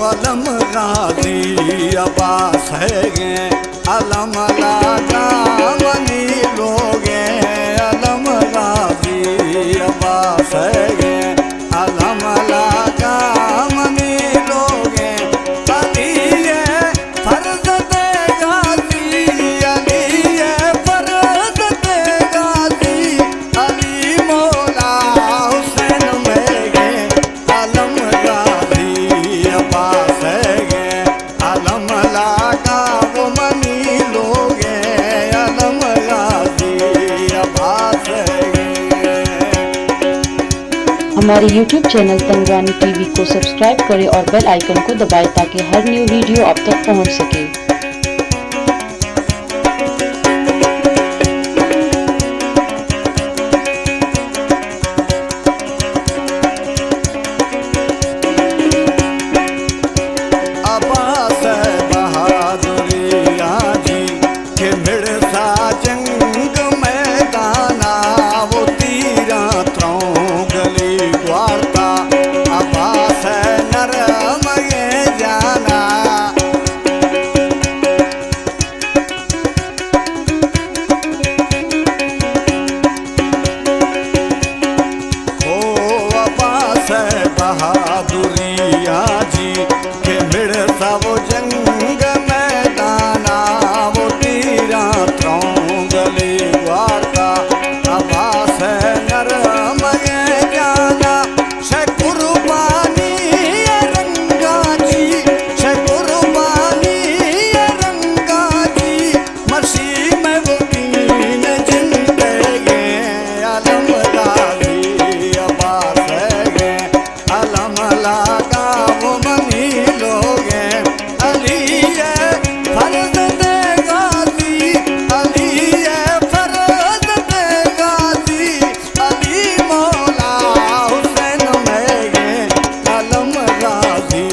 अलम गाजी अब्बास है अलम लागा मनी लोगे अलम गाजी अब्बास है अलम लागा मनी लोगे अली फर्ज दे गाजी अली फर्ज दे गाजी अली मौला हुसैन में अलम गाजी अब्बास है अलम लागा वो मनी लोगे अलम गाजी अब्बास है। हमारे YouTube चैनल तंगरानी टीवी को सब्सक्राइब करें और बेल आइकन को दबाएं ताकि हर न्यू वीडियो आप तक पहुंच सके। अब्बास बहादुरिया जी के मिर्जा जंग मैदाना वो तीरा त्रौं गली वार्ता अब्बास नरम ये जाना ओ अब्बास बहादुरिया जी के मिर्जा वो जंग मैदाना वो तीरा त्रौं गली वार्ता अब्बास नरम ये जाना शे कुर्बानी ये रंगा जी शे कुर्बानी ये रंगा जी मसीह में वो दीन जिंदगी अलम गाजी अब्बास है अलम लागा वो मनी लोगे अली फर्ज दे गाजी अली फर्ज दे गाजी अली मौला हुसैन में अलम गाजी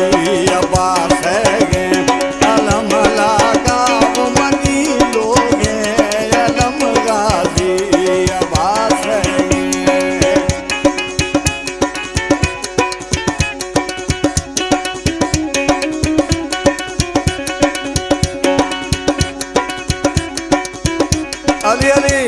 अब्बास है अलम लागा वो मनी लोगे अलम गाजी अब्बास है। अली अली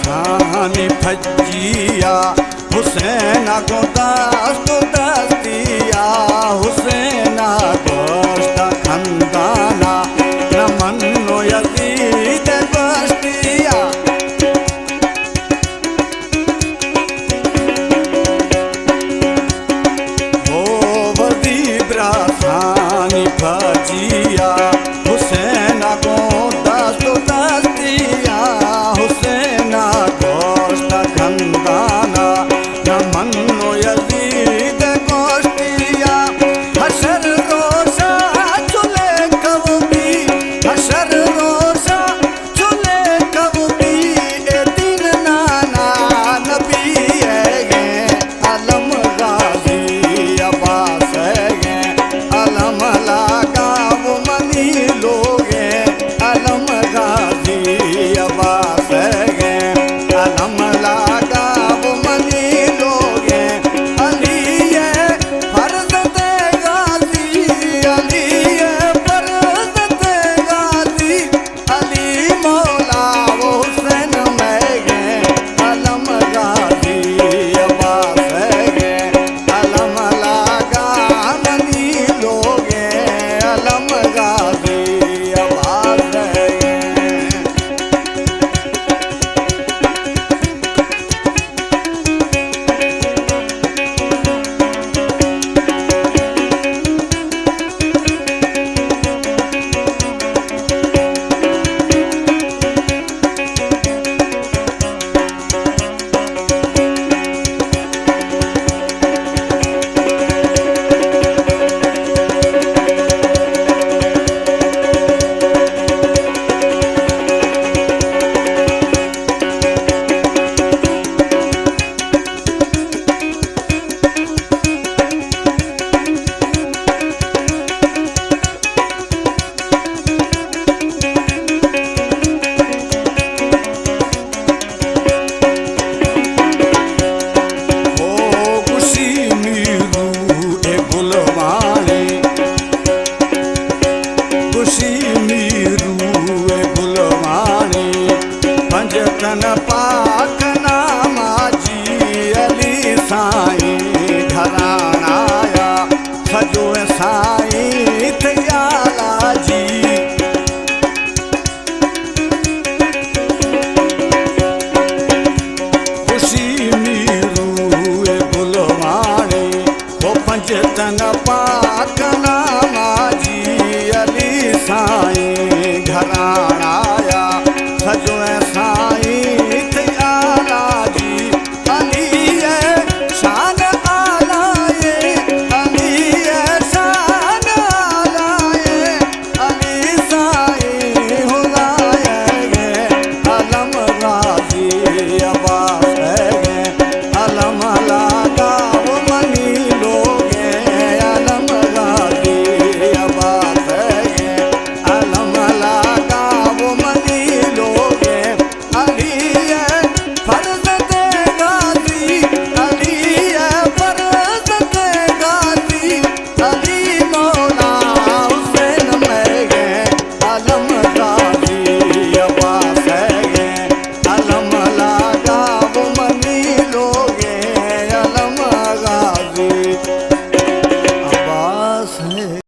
खानी फजिया हुसैन को दास्तो दस्तिया हुसैन गोश्त खंदाना न मनो यजीद बस्तिया ओ वजीब्रा खानी फजिया हुसैन को दास्तो दस्तिया हुसैन गोश्त खंदाना न मनो यजीद गोश्तिया हशर रोशा चुले कवबी हशर रोशा चुले कवबी ए दिन नाना नबी है अलम गाजी अब्बास है अलम लागा वो मनी खुशी मीरू गुलवाणी पंज कन